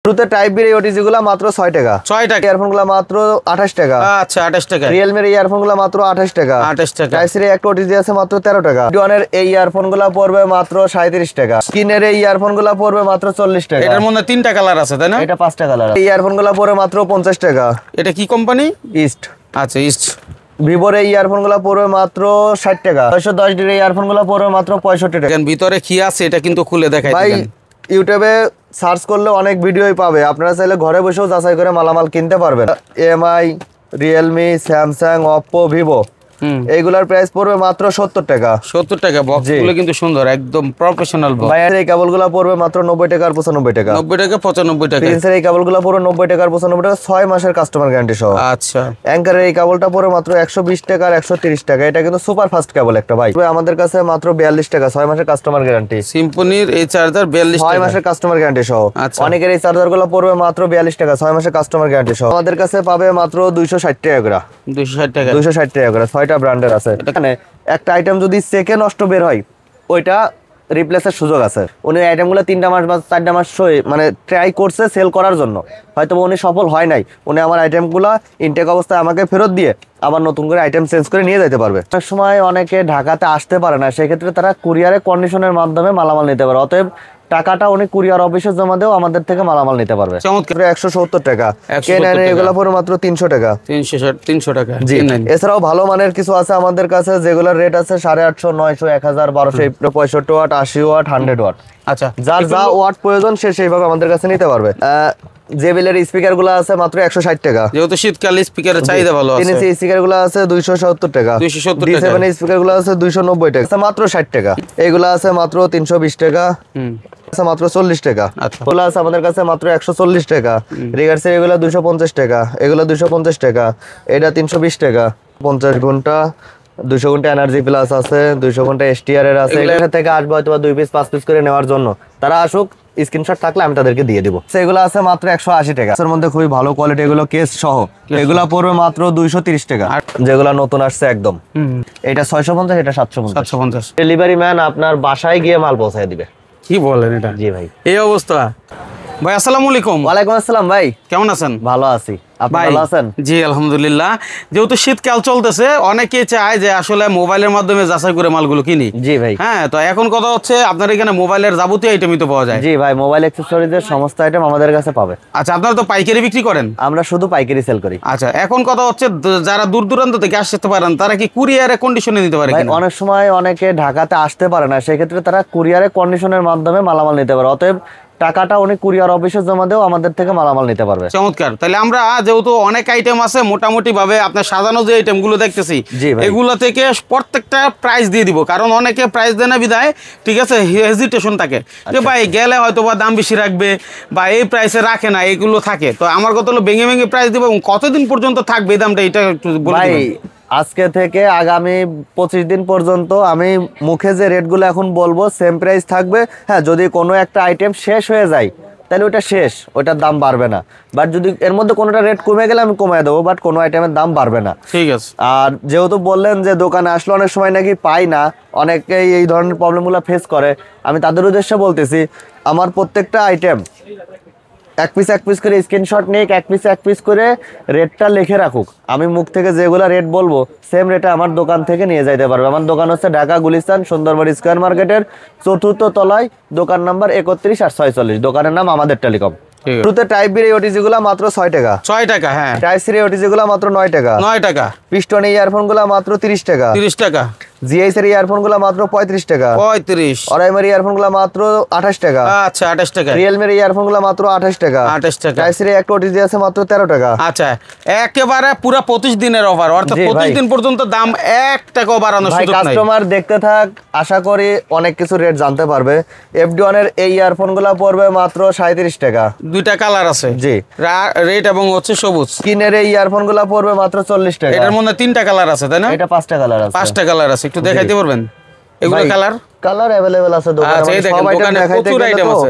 ব্লুটুথে type B OTG গুলো মাত্র 6 টাকা। 6 টাকা। ইয়ারফোন গুলো মাত্র 28 টাকা। আচ্ছা 28 টাকা। রিয়েলমির ইয়ারফোন গুলো মাত্র 28 টাকা। 28 টাকা। টাইপ সি একটা ওটিজি আছে মাত্র 13 টাকা। ডিওনের এই ইয়ারফোন গুলো পড়বে মাত্র 37 টাকা। স্কিনের এই ইয়ারফোন গুলো পড়বে মাত্র 40 টাকা। এটার মধ্যে 3টা কালার আছে তাই না? এটা 5টা কালার। এই ইয়ারফোন গুলো পড়বে মাত্র 50 টাকা। এটা কি কোম্পানি? ইস্ট। আচ্ছা ইস্ট। ভিভোর এই ইয়ারফোন গুলো পড়বে মাত্র 60 টাকা। 610 ডিগ্রি ইয়ারফোন গুলো পড়বে মাত্র 65 টাকা। ভিতরে কি আছে এটা কিন্তু খুলে দেখাই ভাই দিবেন। ইউটিউবে সার্চ করলে অনেক ভিডিওই পাবে, আপনারা চাইলে ঘরে বসেও যাচাই করে মালামাল কিনতে পারবেন। MI, Realme, Samsung, Oppo, Vivo এইগুলার প্রাইস পড়বে মাত্র 70 টাকা। 70 টাকা। বক্সগুলো কিন্তু সুন্দর, একদম প্রফেশনাল বক্স। ভাই এই কেবলগুলো পড়বে মাত্র 90 টাকা আর 95 টাকা। 90 টাকা 95 টাকা। প্রিন্সের এই কেবলগুলো পড়বে 90 টাকা আর 95 টাকা, 6 মাসের কাস্টমার গ্যারান্টি সহ। আচ্ছা। অ্যাঙ্কারের এই কেবলটা পড়বে মাত্র 120 টাকা আর 130 টাকা। এটা কিন্তু সুপার ফাস্ট কেবল একটা ভাই। আমাদের কাছে মাত্র 42 টাকা, 6 মাসের কাস্টমার গ্যারান্টি। সিম্ফনির এই চার্জার 42 টাকা, 6 মাসের কাস্টমার গ্যারান্টি সহ। অনেকের এই চার্জারগুলো পড়বে মাত্র 42 টাকা, 6 মাসের কাস্টমার গ্যারান্টি সহ। আমাদের কাছে পাবে মাত্র 260 টাকা করে। 260 টাকা। 260 টাকা করে 6টা ব্র্যান্ডের আছে। এখানে একটা আইটেম যদি সেকেন্ড নষ্ট বের হয় ওইটা রিপ্লেসের সুযোগ আছে। উনি আইটেমগুলো 3টা মাস বা 4টা মাস মানে ট্রাই করছে সেল করার জন্য, হয়তো উনি সফল হয় নাই। উনি আমার আইটেমগুলো ইনটেক অবস্থায় আমাকে ফেরত দিয়ে আবার নতুন করে আইটেম চেঞ্জ করে নিয়ে যেতে পারবে। অনেক সময় অনেকে ঢাকাতে আসতে পারে না, সেক্ষেত্রে তারা কুরিয়ারে কন্ডিশনের মাধ্যমে মালামাল নিতে পারে। অতএব টাকাটা উনি কুরিয়ার অফিসে জমা দেও আমাদের থেকে মালামাল নিতে পারবে। 170 টাকা। K9 এগুলো পড়ে মাত্র 300 টাকা। 300 টাকা। জি। এছাড়াও ভালো মানের কিছু আছে আমাদের কাছে, যেগুলোর রেট আছে 850, 900, 1000, 1200, 65 ওয়াট, 80 ওয়াট, 100 ওয়াট। আচ্ছা, যার যা ওয়াট প্রয়োজন সে সেইভাবে আমাদের কাছে নিতে পারবে। জেবিএল এর স্পিকার গুলো আছে মাত্র 160 টাকা। যেহেতু শীতকালে স্পিকারের চাহিদা ভালো আছে। টিএনসি স্পিকার গুলো আছে 270 টাকা। 270 টাকা। D7 এর স্পিকার গুলো আছে 290 টাকা, মাত্র 60 টাকা। এগুলো আছে মাত্র 320 টাকা। আছে মাত্র 40 টাকা। এগুলো আছে আমাদের কাছে মাত্র 140 টাকা। রিগার্সের এগুলো 250 টাকা, এগুলো 250 টাকা, এটা 320 টাকা। 50 ঘন্টা 200 ঘন্টা এনার্জি প্লাস আছে, 200 ঘন্টা এসটিআর এর আছে। এগুলো থেকে আসবে হয়তো 2 পিস 5 পিস করে নেওয়ার জন্য, তারা আসুক, স্ক্রিনশট থাকলে আমি তাদেরকে দিয়ে দিব। সেগুলো আছে মাত্র 180 টাকা। এর মধ্যে খুবই ভালো কোয়ালিটি, এগুলো কেস সহ, এগুলো পড়বে মাত্র 230 টাকা। যেগুলো নতুন আসছে একদম, এটা 650, এটা 750। ডেলিভারি ম্যান আপনার বাসায় গিয়ে মাল পৌঁছায় দিবে। কি বলেন এটা? জি ভাই। এই অবস্থা। ভাই আসসালামু আলাইকুম। ওয়ালাইকুম আসসালাম ভাই, কেমন আছেন? ভালো আছি, আপনি ভালো আছেন? জি আলহামদুলিল্লাহ। যেহেতু শীতকাল চলতেছে, অনেকে চায় যে আসলে মোবাইলের মাধ্যমে যাচাই করে মালগুলো কিনি। জি ভাই। হ্যাঁ, তো এখন কথা হচ্ছে আপনার এখানে মোবাইলের যাবতীয় আইটেমই তো পাওয়া যায়। জি ভাই, মোবাইল অ্যাকসেসরিজের সমস্ত আইটেম আমাদের কাছে পাবে। আচ্ছা, আপনারা তো পাইকারি বিক্রি করেন? আমরা শুধু পাইকারি সেল করি। আচ্ছা, এখন কথা হচ্ছে যারা দূর দূরান্ত থেকে আসতে পারেন তারা কি কুরিয়ারে কন্ডিশনে নিতে পারে? অনেক সময় অনেকে ঢাকাতে আসতে পারে না, সেক্ষেত্রে তারা কুরিয়ারে কন্ডিশনের মাধ্যমে মালামাল নিতে পারে। অতএব টাকাটা উনি কুরিয়ার অফিসে জমা দেও আমাদের থেকে মালামাল নিতে পারবে। চমৎকার। তাহলে আমরা যেহেতু অনেক আইটেম আছে, মোটামুটি ভাবে আপনার সাজানো যে আইটেম গুলো দেখতেছি, এগুলো থেকে প্রত্যেকটা প্রাইস দিয়ে দিব। কারণ অনেকে প্রাইস দেয় না বিদায়, ঠিক আছে, হেজিটেশন থাকে যে ভাই গেলে হয়তো বা দাম বেশি রাখবে বা এই প্রাইসে রাখে না, এগুলো থাকে। তো আমার কথা হলো ভেঙে ভেঙে প্রাইস দিব, এবং কতদিন পর্যন্ত থাকবে এই দামটা এটা একটু বলে দিবেন। আজকে থেকে আগামী 25 দিন পর্যন্ত আমি মুখে যে রেটগুলো এখন বলবো সেম প্রাইস থাকবে। হ্যাঁ, যদি কোনো একটা আইটেম শেষ হয়ে যায় তাহলে ওটা শেষ, ওটার দাম বাড়বে না। বাট যদি এর মধ্যে কোনোটা রেট কমে গেলে আমি কমিয়ে দেবো, বাট কোনো আইটেমের দাম বাড়বে না। ঠিক আছে। আর যেহেতু বললেন যে দোকানে আসলে অনেক সময় নাকি পাই না, অনেকেই এই ধরনের প্রবলেমগুলো ফেস করে, আমি তাদের উদ্দেশ্যে বলতেছি আমার প্রত্যেকটা আইটেম এক পিস করে স্ক্রিনশট নিয়ে এক পিস করে রেটটা লিখে রাখুক। আমি মুখ থেকে যেগুলো রেট বলবো সেম রেটে আমার দোকান থেকে নিয়ে যাইতে পারবে। আমার দোকান হচ্ছে ঢাকা গুলিস্তান সুন্দরবন স্কয়ার মার্কেটের 4র্থ তলায়, দোকান নাম্বার 31 আর 46, দোকানের নাম আমাদের টেলিকম। ব্লুটুথে টাইপ বি ওটিজি গুলো মাত্র 6 টাকা। 6 টাকা। হ্যাঁ। টাইপ সি ওটিজি গুলো মাত্র 9 টাকা। 9 টাকা। পিস্টন ইয়ারফোন গুলো মাত্র 30 টাকা। 30 টাকা। জিআইএস এর ইয়ারফোন গুলো মাত্র 35 টাকা। 35। অরাইমের ইয়ারফোন গুলো মাত্র 28 টাকা। আচ্ছা, 28 টাকা। রিয়েলমির ইয়ারফোন গুলো মাত্র 28 টাকা। 28 টাকা। টাইপ সি একটা ওটিজি আছে মাত্র 13 টাকা। আচ্ছা, একেবারে পুরো 25 দিনের অফার, অর্থাৎ 25 দিন পর্যন্ত দাম 1 টাকাও বাড়ানোর সুযোগ নাই। কাস্টমার দেখতে থাক, আশা করি অনেক কিছু রেট জানতে পারবে। FD1 এর এই ইয়ারফোন গুলো পড়বে মাত্র 37 টাকা। দুইটা কালার আছে। জি। রেড এবং হচ্ছে সবুজ। স্কিনের এই ইয়ারফোন গুলো পড়বে মাত্র 40 টাকা। এটার মধ্যে 3টা কালার আছে তাই না? এটা 5টা কালার আছে। 5টা কালার আছে, একটু দেখাইতে পারবেন এগুলো? কালার अवेलेबल আছে দোকানে। আচ্ছা, এই দেখেন দোকানে প্রচুর আইটেম আছে।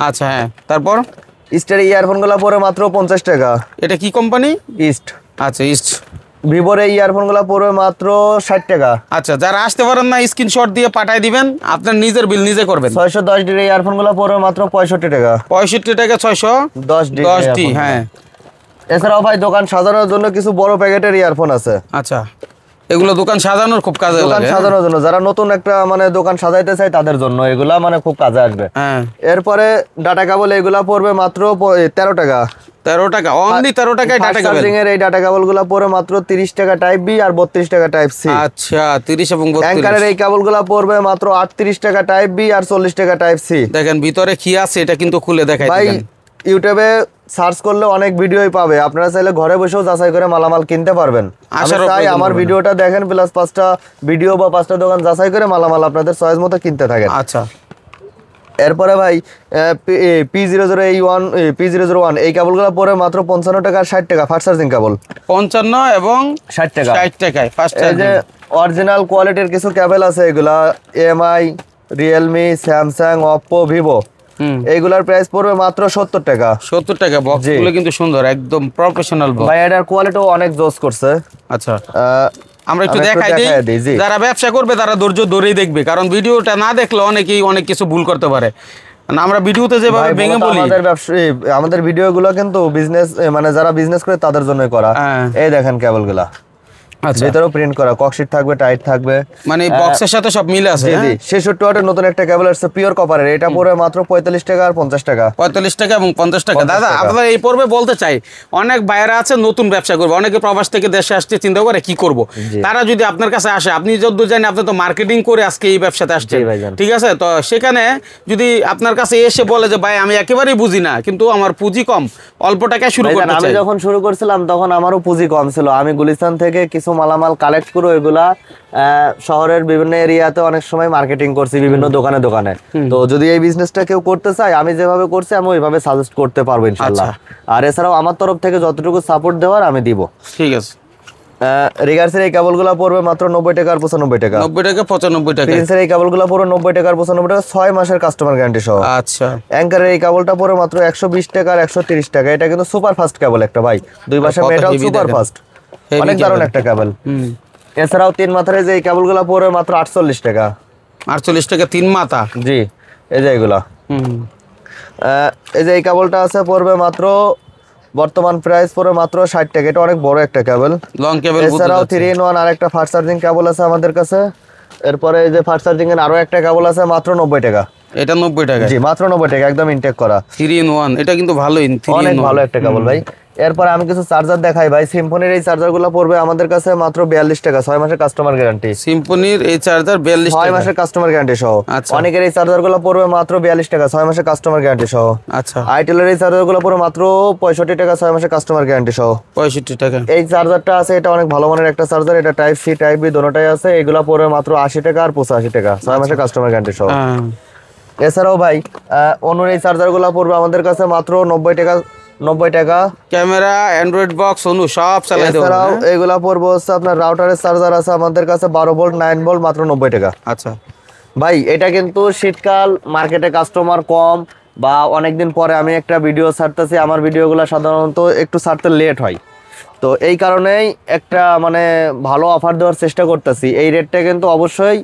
আচ্ছা, হ্যাঁ, তারপর ইস্টের ইয়ারফোন গুলো পড়ে মাত্র 50 টাকা। এটা কি কোম্পানি? ইস্ট। আচ্ছা, ইস্ট। ভিভোর এই ইয়ারফোনগুলো পড়বে মাত্র 60 টাকা। আচ্ছা, যারা আসতে পারেন না স্ক্রিনশট দিয়ে পাঠিয়ে দিবেন, আপনার নিজের বিল নিজে করবেন। 610 ডি ইয়ারফোনগুলো পড়বে মাত্র 65 টাকা। 65 টাকা 610 ডি। হ্যাঁ, এছাড়াও ভাই দোকান সাজানোর জন্য কিছু বড় প্যাকেটের ইয়ারফোন আছে। আচ্ছা, এগুলো দোকান সাজানোর খুব কাজে লাগে। দোকান সাজানোর জন্য, যারা নতুন একটা মানে দোকান সাজাইতে চায় তাদের জন্য এগুলা মানে খুব কাজে আসবে। হ্যাঁ, এরপরে ডাটা কেবল এগুলা পড়বে মাত্র 13 টাকা। 13 টাকা, অনলি 13 টাকায় ডাটা কেবল। চার্জিং এর এই ডাটা কেবলগুলো পড়বে মাত্র 30 টাকা টাইপ বি আর 32 টাকা টাইপ সি। আচ্ছা, 30 এবং 32। অ্যাঙ্কারের এই কেবলগুলো পড়বে মাত্র 38 টাকা টাইপ বি আর 40 টাকা টাইপ সি। দেখেন ভিতরে কি আছে, এটা কিন্তু খুলে দেখাই ভাই দিবেন। ইউটিউবে সার্চ করলে অনেক ভিডিওই পাবে, আপনারা চাইলে ঘরে বসেও যাচাই করে মালামাল কিনতে পারবেন। আমি চাই আমার ভিডিওটা দেখেন প্লাস 5টা ভিডিও বা 5টা দোকান যাচাই করে মালামাল আপনাদের চয়েস মতো কিনতে থাকেন। আচ্ছা, এরপরে ভাই P00A1 P001 এই কেবলগুলো পড়ে মাত্র 55 টাকা আর 60 টাকা ফাস্ট চার্জিং কেবল। 55 এবং 60 টাকা 60 টাকায় ফাস্ট এই চার্জিং। যে অরিজিনাল কোয়ালিটির কিছু কেবল আছে, এগুলা MI, Realme, Samsung, Oppo, Vivo, এইগুলার প্রাইস পড়বে মাত্র 70 টাকা। 70 টাকা। বক্সগুলো কিন্তু সুন্দর, একদম প্রফেশনাল বক্স। ভাই এটার কোয়ালিটিও অনেক জোস করছে। আচ্ছা, আমরা একটু দেখাই দিই। যারা ব্যবসা করবে তারা ধৈর্য ধরেই দেখবে, কারণ ভিডিওটা না দেখলে অনেকেই অনেক কিছু ভুল করতে পারে। আমরা ভিডিওতে যেভাবে ভেঙে বলি, আমাদের ভিডিওগুলো কিন্তু বিজনেস মানে যারা বিজনেস করে তাদের জন্যই করা। এই দেখেন কেবলগুলা আচ্ছা, ভিতরেও প্রিন্ট করা, ককশিট থাকবে, টাইট থাকবে, মানে বক্সের সাথে সব মিলে আছে। জি 66 ওয়াটের নতুন একটা কেবল আসছে পিওর কপারের, এটা পড়বে মাত্র 45 টাকা আর 50 টাকা। 45 টাকা এবং 50 টাকা। দাদা আপনারা এই পর্বে বলতে চাই, অনেক ভাইয়েরা আছে নতুন ব্যবসা করবে, অনেকে প্রবাস থেকে দেশে আসতে চিন্তা করে কি করব। তারা যদি আপনার কাছে আসে, আপনি যতদূর জানেন আপনি তো মার্কেটিং করে আজকে এই ব্যবসাতে আসছেন, ঠিক আছে? তো সেখানে যদি আপনার কাছে এসে বলে যে ভাই আমি একেবারেই বুঝি না, কিন্তু আমার পুঁজি কম, অল্প টাকায় শুরু করতে চাই। আমি যখন শুরু করছিলাম তখন আমারও পুঁজি কম ছিল, আমি গুলিস্তান থেকে কিছু মালামাল কালেক্ট করে এগুলা শহরের বিভিন্ন এরিয়াতে অনেক সময় মার্কেটিং করছি বিভিন্ন দোকানে দোকানে। তো যদি এই বিজনেসটা কেউ করতে চায়, আমি যেভাবে করছি আমি ওইভাবে সাজেস্ট করতে পারবো ইনশাআল্লাহ। আর এছাড়াও আমার তরফ থেকে যতটুকু সাপোর্ট দেওয়ার আমি দিব। ঠিক আছে। রিগার্সের এই কেবলগুলো পড়বে মাত্র 90 টাকা আর 95 টাকা। 90 টাকা 95 টাকা। প্রিন্সের এই কেবলগুলো পড়বে 90 টাকা আর 95 টাকা, 6 মাসের কাস্টমার গ্যারান্টি সহ। আচ্ছা, অ্যাঙ্কারের এই কেবলটা পড়বে মাত্র 120 টাকা আর 130 টাকা। এটা কিন্তু সুপার ফাস্ট কেবল একটা ভাই, 2 মাসের মেটাল সুপার ফাস্ট, অনেক দারুণ একটা কেবল। এছাড়াও 3 মাথার যে এই কেবলগুলো পড়বে মাত্র 48 টাকা। 48 টাকা 3 মাথা। জি, এই যে এগুলা এই যে এই কেবলটা আছে পড়বে মাত্র বর্তমান প্রাইস পড়বে মাত্র 60 টাকা। এটা অনেক বড় একটা কেবল, লং কেবল। এছাড়াও 3-in-1 আর একটা ফাস্ট চার্জিং কেবল আছে আমাদের কাছে। এরপরে এই যে ফাস্ট চার্জিং এর আরো একটা কেবল আছে মাত্র 90 টাকা। এটা 90 টাকা? জি, মাত্র 90 টাকা, একদম ইনটেক করা 3-in-1। এটা কিন্তু ভালোই, অনেক ভালো একটা কেবল ভাই। এরপর আমি কিছু চার্জার দেখাই ভাই। সিম্ফনির এই চার্জারগুলো পড়বে আমাদের কাছে মাত্র 42 টাকা, 6 মাসের কাস্টমার গ্যারান্টি। সিম্ফনির এই চার্জার 42 টাকা, 6 মাসের কাস্টমার গ্যারান্টি সহ। অনেকের এই চার্জারগুলো পড়বে মাত্র 42 টাকা, 6 মাসের কাস্টমার গ্যারান্টি সহ। আচ্ছা, আইটেলের এই চার্জারগুলো পড়বে মাত্র 65 টাকা, 6 মাসের কাস্টমার গ্যারান্টি সহ। 65 টাকা। এই চার্জারটা আছে, এটা অনেক ভালো মানের একটা চার্জার, এটা টাইপ সি টাইপ বি দোনোটাই আছে। এগুলো পড়বে মাত্র 80 টাকা আর 85 টাকা, 6 মাসের কাস্টমার গ্যারান্টি সহ। এছাড়াও ভাই অন্য এই চার্জারগুলো পড়বে আমাদের কাছে মাত্র 90 টাকা। 90 টাকা ক্যামেরা, অ্যান্ড্রয়েড বক্স, অনু সব চালাতে পারবেন। এছাড়াও এগুলা পড়বে হচ্ছে আপনার রাউটারের চার্জার আছে আমাদের কাছে 12 ভোল্ট 9 ভোল্ট মাত্র 90 টাকা। আচ্ছা ভাই, এটা কিন্তু শীতকাল, মার্কেটে কাস্টমার কম বা অনেকদিন পরে আমি একটা ভিডিও ছাড়তেছি, আমার ভিডিওগুলো সাধারণত একটু ছাড়তে লেট হয়, তো এই কারণেই একটা মানে ভালো অফার দেওয়ার চেষ্টা করতেছি। এই রেটটা কিন্তু অবশ্যই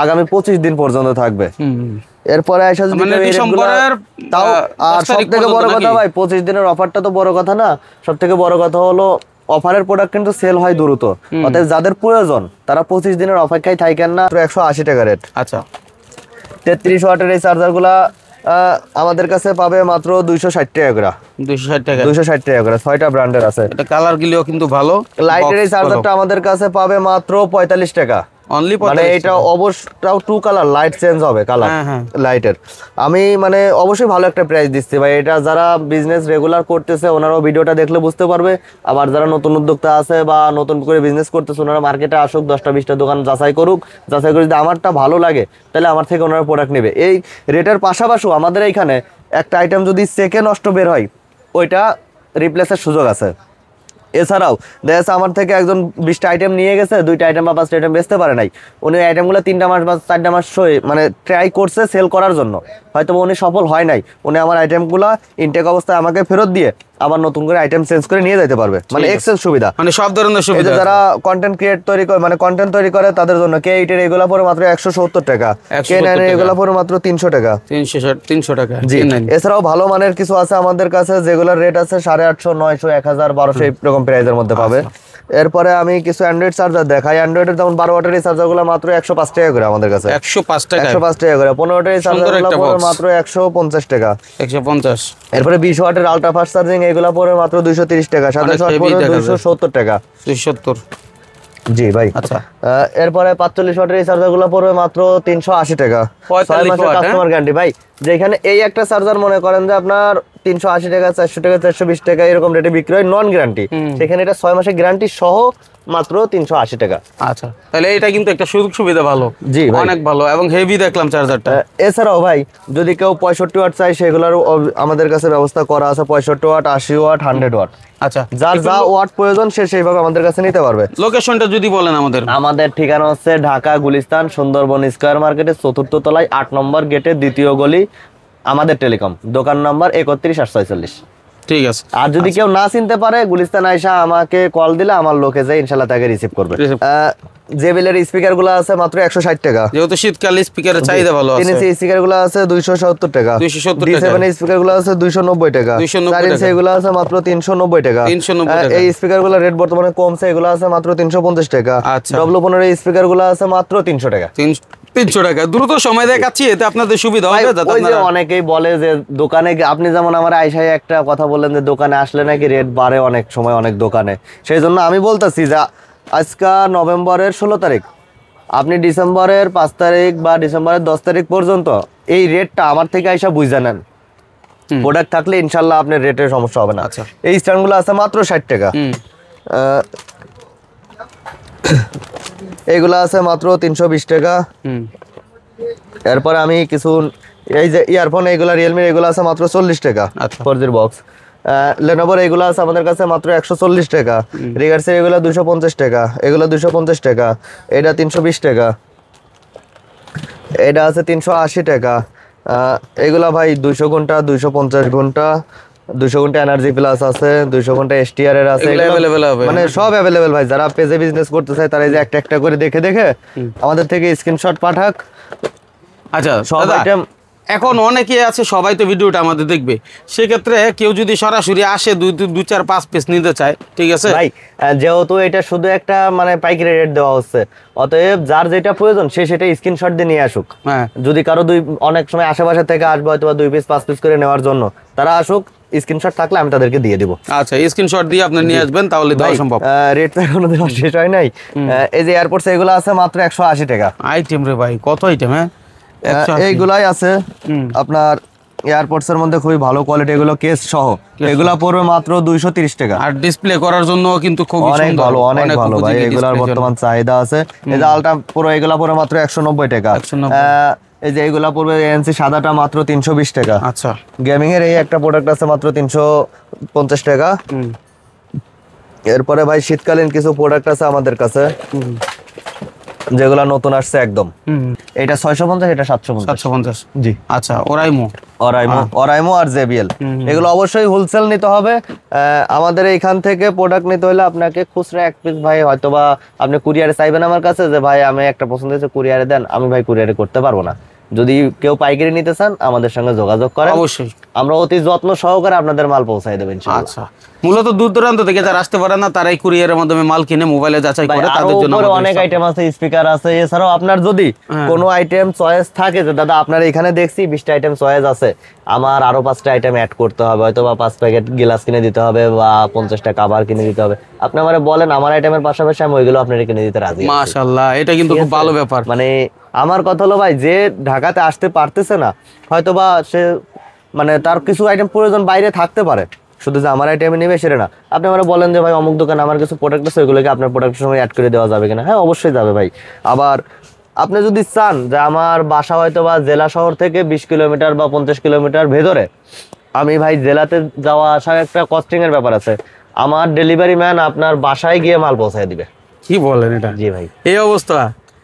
আগামী 25 দিন পর্যন্ত থাকবে। এরপরে আইসা যদি তাও, আর সব থেকে বড় কথা ভাই, 25 দিনের অফারটা তো বড় কথা না, সব থেকে বড় কথা হলো অফারের প্রোডাক্ট কিন্তু সেল হয় দ্রুত। অতএব যাদের প্রয়োজন তারা 25 দিনের অপেক্ষায় থাকেন না। 180 টাকা রেট। আচ্ছা, 33 ওয়াটের এই চার্জারগুলা আমাদের কাছে পাবে মাত্র 260 টাকা করে। 260 টাকা, 260 টাকা করে, 6টা ব্র্যান্ডের আছে। এটা কালার গুলিও কিন্তু ভালো। লাইটের এই চার্জারটা আমাদের কাছে পাবে মাত্র 45 টাকা। অনলি মানে এটা অবশ্যই 2 কালার, লাইট চেঞ্জ হবে কালার লাইটের। আমি মানে অবশ্যই ভালো একটা প্রাইস দিচ্ছি ভাই। এটা যারা বিজনেস রেগুলার করতেছে ওনারাও ভিডিওটা দেখলে বুঝতে পারবে। আবার যারা নতুন উদ্যোক্তা আছে বা নতুন করে বিজনেস করতেছে ওনারা মার্কেটে আসুক, 10টা 20টা দোকান যাচাই করুক, যাচাই করে যদি আমারটা ভালো লাগে তাহলে আমার থেকে ওনারা প্রোডাক্ট নেবে। এই রেটের পাশাপাশিও আমাদের এইখানে একটা আইটেম যদি সেকে নষ্ট বের হয় ওইটা রিপ্লেসের সুযোগ আছে। এছাড়াও দেখা যাচ্ছে আমার থেকে একজন 20টা আইটেম নিয়ে গেছে, 2টা আইটেম বা 5টা আইটেম বেচতে পারে নাই, উনি আইটেমগুলো 3টা মাস বা 4টা মাস মানে ট্রাই করছে সেল করার জন্য, হয়তো উনি সফল হয় নাই। উনি আমার আইটেমগুলো ইনটেক অবস্থায় আমাকে ফেরত দিয়ে আবার নতুন করে আইটেম চেঞ্জ করে নিয়ে যেতে পারবে, মানে এক্সচেঞ্জ সুবিধা, মানে সব ধরনের সুবিধা। যারা কন্টেন্ট ক্রিয়েট তৈরি করে, মানে কন্টেন্ট তৈরি করে তাদের জন্য K8 এর এগুলা পরে মাত্র 170 টাকা, K9 এর এগুলা পরে মাত্র 300 টাকা, 300 টাকা। জি, এছাড়াও ভালো মানের কিছু আছে আমাদের কাছে যেগুলোর রেট আছে 850, 900, 1000, 1200 এরকম প্রাইসের মধ্যে পাবে। এরপরে আমি কিছু অ্যান্ড্রয়েড চার্জার দেখাই। অ্যান্ড্রয়েডের যেমন 12 ওয়াটের এই চার্জারগুলো মাত্র 105 টাকা করে আমাদের কাছে, 105 টাকা, 105 টাকা করে। 15 ওয়াটের এই চার্জারগুলো পড়ে মাত্র 150 টাকা, 150। এরপরে 20 ওয়াটের আলট্রা ফাস্ট চার্জিং এগুলো পড়ে মাত্র 230 টাকা, 27 ওয়াট পড়ে 270 টাকা। 270, জি ভাই। আচ্ছা, এরপরে 45 ওয়াটের এই চার্জারগুলো পড়বে মাত্র 380 টাকা, 6 মাসের কাস্টমার গ্যারান্টি ভাই। যেখানে এই একটা চার্জার মনে করেন যে আপনার 380 টাকা, 400 টাকা, 420 টাকা এরকম রেটে বিক্রি হয় নন গ্যারান্টি, সেখানে এটা 6 মাসের গ্যারান্টি সহ মাত্র 380 টাকা। আচ্ছা, তাহলে এটা কিন্তু একটা সুযোগ সুবিধা ভালো, জি অনেক ভালো এবং হেভি দেখলাম চার্জারটা। এছাড়াও ভাই যদি কেউ 65 ওয়াট চাই সেগুলোর আমাদের কাছে ব্যবস্থা করা আছে, 65 ওয়াট, 80 ওয়াট, 100 ওয়াট। আচ্ছা, যার যা ওয়াট প্রয়োজন সে সেইভাবে আমাদের কাছে নিতে পারবে। লোকেশনটা যদি বলেন আমাদের। আমাদের ঠিকানা হচ্ছে ঢাকা গুলিস্তান সুন্দরবন স্কয়ার মার্কেটের 4র্থ তলায় 8 নম্বর গেটে 2য় গলি, আমাদের টেলিকম, দোকান নাম্বার 31 846। ঠিক আছে। আর যদি কেউ না চিনতে পারে গুলিস্তান আইসা আমাকে কল দিলে আমার লোকে যায় ইনশাআল্লাহ তাকে রিসিভ করবে। জেবিএল এর স্পিকার গুলো আছে মাত্র 160 টাকা, যেহেতু শীতকালে স্পিকারের চাহিদা ভালো আছে। 3 ইঞ্চি স্পিকার গুলো আছে 270 টাকা, 270 টাকা। D7 এর স্পিকার গুলো আছে 290 টাকা, 4 ইঞ্চি এগুলো আছে মাত্র 390 টাকা। এই স্পিকার গুলো রেট বর্তমানে কমছে, এগুলো আছে মাত্র 350 টাকা। W15 এর স্পিকার গুলো আছে মাত্র 300 টাকা। 300 টাকা। দ্রুত সময় দেখাচ্ছি, এতে আপনাদের সুবিধা হবে। ওই যে অনেকেই বলে যে দোকানে, আপনি যেমন আমার আইসাই একটা কথা বললেন যে দোকানে আসলে নাকি রেট বাড়ে অনেক সময় অনেক দোকানে, সেই জন্য আমি বলতেছি যে আজকে নভেম্বরের 16 তারিখ, আপনি ডিসেম্বরের 5 তারিখ বা ডিসেম্বরের 10 তারিখ পর্যন্ত এই রেটটা আমার থেকে আইসা বুঝে নেন। প্রোডাক্ট থাকলে ইনশাল্লাহ আপনার রেটের সমস্যা হবে না। এই স্ট্যান্ডগুলো আছে মাত্র 60 টাকা, এইগুলা আছে মাত্র 320 টাকা। এরপর আমি কিছু এই যে ইয়ারফোন এইগুলা রিয়েলমি এগুলো আছে মাত্র 40 টাকা, 4G বক্স। লেনোভোর এগুলো আছে আমাদের কাছে মাত্র 140 টাকা, রিগার্সের এগুলো 250 টাকা, এগুলো 250 টাকা, এটা 320 টাকা, এটা আছে 380 টাকা। এগুলা ভাই 200 ঘন্টা, 250 ঘন্টা, 200 ঘন্টা এনার্জি প্লাস আছে, 200 ঘন্টা STR এর আছে, মানে সব অ্যাভেলেবেল ভাই। যারা পেজে বিজনেস করতে চায় তারা এই যে একটা একটা করে দেখে দেখে আমাদের থেকে স্ক্রিনশট পাঠাক। আচ্ছা, সব আইটেম এখন অনেকে আছে, সবাই তো ভিডিওটা আমাদের দেখবে, সেক্ষেত্রে কেউ যদি সরাসরি আসে 2 4 5 পিস নিতে চায়, ঠিক আছে ভাই? যেহেতু এটা শুধু একটা মানে পাইকারি রেট দেওয়া হচ্ছে, অতএব যার যেটা প্রয়োজন সে সেটা স্ক্রিনশট দিয়ে নিয়ে আসুক। যদি কারো অনেক সময় আশেপাশে থেকে আসবে হয়তো 2 পিস 5 পিস করে নেওয়ার জন্য, তারা আসুক, স্ক্রিনশট থাকলে আমি তাদেরকে দিয়ে দিব। আচ্ছা, স্ক্রিনশট দিয়ে আপনি নিয়ে আসবেন, তাহলে দেওয়া সম্ভব। রেট তো এখনো দেওয়া শেষ হয় নাই। এই যে এয়ারপোর্টস এগুলো আছে মাত্র 180 টাকা। আইটেম রে ভাই, কত আইটেম! এইগুলাই আছে আপনার এয়ারপোর্টস এর মধ্যে খুবই ভালো কোয়ালিটি, এগুলো কেস সহ, এগুলা পড়বে মাত্র 230 টাকা। আর ডিসপ্লে করার জন্য কিন্তু খুব অনেক ভালো, অনেক ভালো ভাই, এগুলার বর্তমান চাহিদা আছে। এই যে আলট্রা পুরো এগুলা পড়বে মাত্র 190 টাকা। এই যে এগুলা পড়বে ANC সাদাটা মাত্র 320 টাকা। আচ্ছা, গেমিং এর এই একটা প্রোডাক্ট আছে মাত্র 350 টাকা। এরপরে ভাই শীতকালীন কিছু প্রোডাক্ট আছে আমাদের কাছে যেগুলা নতুন আসছে একদম। এটা 650, এটা 750। জি, আচ্ছা। ওরাইমো আর জেবিএল এগুলো অবশ্যই হোলসেল নিতে হবে। আমাদের এইখান থেকে প্রোডাক্ট নিতে হলে আপনাকে খুচরা এক পিস ভাই হয়তোবা আপনি কুরিয়ারে চাইবেন আমার কাছে যে ভাই আমি একটা পছন্দ হয়েছে কুরিয়ারে দেন, আমি ভাই কুরিয়ারে করতে পারবো না। যদি কেউ পাইকারি নিতে চান আমাদের সঙ্গে যোগাযোগ করেন, অবশ্যই আমরা অতি যত্ন সহকারে আপনাদের মাল পৌঁছায় দেবেন ইনশাআল্লাহ। আচ্ছা, মূলত দূর দূরান্ত থেকে যারা আসতে পারে না তারাই কুরিয়ারের মাধ্যমে মাল কিনে মোবাইলে যাচাই করে তাদের জন্য অনেক আইটেম আছে, স্পিকার আছে। এছাড়াও আপনার যদি কোনো আইটেম চয়েস থাকে যে দাদা আপনার এখানে দেখছি 20টা আইটেম চয়েস আছে, আমার আরো 5টা আইটেম অ্যাড করতে হবে, হয়তো বা 5 প্যাকেট গ্লাস কিনে দিতে হবে বা 50টা কভার কিনে দিতে হবে, আপনি আমারে বলেন, আমার আইটেমের পাশাপাশি আমি ওইগুলো আপনার কিনে দিতে রাজি আছি। মাশাআল্লাহ, এটা কিন্তু খুব ভালো ব্যাপার। মানে আমার কথা হলো ভাই, যে ঢাকাতে আসতে পারতেছে না হয়তোবা সে মানে তার কিছু আইটেম প্রয়োজন বাইরে থাকতে পারে, শুধু যে আমার আইটেম নেবে সেটা না। আপনি আমরা বলেন যে ভাই অমুক দোকানে আমার কিছু প্রোডাক্ট আছে, ওইগুলোকে আপনার প্রোডাক্টের সঙ্গে অ্যাড করে দেওয়া যাবে কিনা? হ্যাঁ, অবশ্যই যাবে ভাই। আবার আপনি যদি চান যে আমার বাসা হয়তো বা জেলা শহর থেকে 20 কিলোমিটার বা 50 কিলোমিটার ভেতরে, আমি ভাই জেলাতে যাওয়া আসা একটা কস্টিং এর ব্যাপার আছে, আমার ডেলিভারি ম্যান আপনার বাসায় গিয়ে মাল পৌঁছায় দিবে। কি বলেন এটা? জি ভাই, এই অবস্থা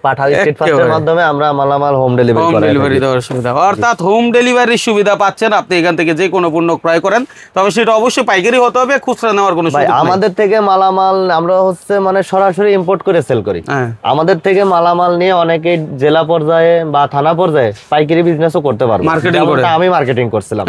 পাঠাও স্ট্রিট ফাস্টের মাধ্যমে আমরা মালামাল হোম ডেলিভারি দেওয়ার সুবিধা, অর্থাৎ হোম ডেলিভারির সুবিধা পাচ্ছেন। আপনি এখান থেকে যে কোনো পণ্য ক্রয় করেন, তবে সেটা অবশ্যই পাইকারি হতে হবে, খুচরা নেওয়ার কোনো সুযোগ নেই। আমাদের থেকে মালামাল আমরা হচ্ছে মানে সরাসরি ইম্পোর্ট করে সেল করি। আমাদের থেকে মালামাল নিয়ে অনেকে জেলা পর্যায়ে বা থানা পর্যায়ে পাইকারি বিজনেসও করতে পারবে, আমি মার্কেটিং করছিলাম।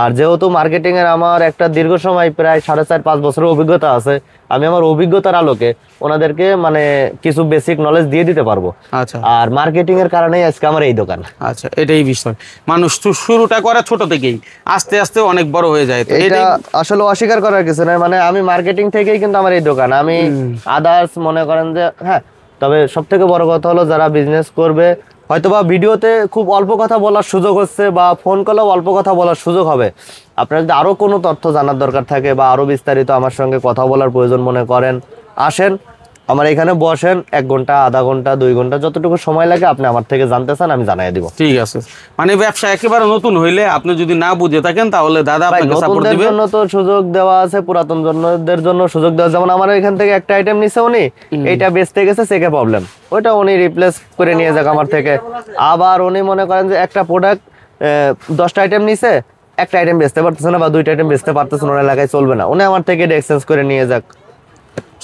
আর যেহেতু মার্কেটিং এর আমার একটা দীর্ঘ সময় প্রায় 4.5-5 বছরের অভিজ্ঞতা আছে, আমি আমার অভিজ্ঞতার আলোকে ওনাদেরকে মানে কিছু বেসিক নলেজ দিয়ে দিতে পারবো। আচ্ছা, আর মার্কেটিং এর কারণেই আজকে আমার এই দোকান। আচ্ছা, এটাই বিষয়, মানুষ শুরুটা করে ছোট থেকেই, আস্তে আস্তে অনেক বড় হয়ে যায়। এটা আসলে অস্বীকার করার কিছু নয়, মানে আমি মার্কেটিং থেকেই কিন্তু আমার এই দোকান। আমি আদার্স মনে করেন যে হ্যাঁ, তবে সব থেকে বড় কথা হলো যারা বিজনেস করবে, হয়তোবা ভিডিওতে খুব অল্প কথা বলার সুযোগ হচ্ছে বা ফোন কলেও অল্প কথা বলার সুযোগ হবে। আপনার যদি আরো কোনো তথ্য জানার দরকার থাকে বা আরো বিস্তারিত আমার সঙ্গে কথা বলার প্রয়োজন মনে করেন, আসেন আমার এখানে বসেন, 1 ঘন্টা, আধা ঘন্টা, 2 ঘন্টা, যতটুকু সময় লাগে আপনি আমার থেকে জানতে চান আমি জানাই দিব। ঠিক আছে, মানে ব্যবসা একেবারে নতুন হইলে আপনি যদি না বুঝে থাকেন তাহলে দাদা আপনাকে সাপোর্ট দিবে। নতুনদের জন্য তো সুযোগ দেওয়া আছে, পুরাতন জনদের জন্য সুযোগ দেওয়া। যেমন আমার এখান থেকে একটা আইটেম নিছে উনি, এইটা বেচতে গেছে চেকে প্রবলেম, ওইটা উনি রিপ্লেস করে নিয়ে যাক আমার থেকে। আবার উনি মনে করেন যে একটা প্রোডাক্ট 10টা আইটেম নিছে, একটা আইটেম বেচতে পারতেছে না বা 2টা আইটেম বেচতে পারতেছে না, ওনার এলাকায় চলবে না, উনি আমার থেকে এক্সচেঞ্জ করে নিয়ে যাক।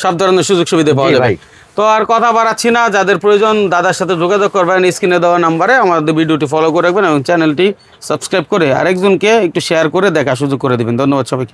সব ধরনের সুযোগ সুবিধা পাওয়া যাবে। তো আর কথা বাড়াচ্ছি না, যাদের প্রয়োজন দাদার সাথে যোগাযোগ করবেন স্ক্রিনে দেওয়া নাম্বারে। আমাদের ভিডিওটি ফলো করে রাখবেন এবং চ্যানেলটি সাবস্ক্রাইব করে আরেকজনকে একটু শেয়ার করে দেখা সুযোগ করে দিবেন। ধন্যবাদ সবাইকে।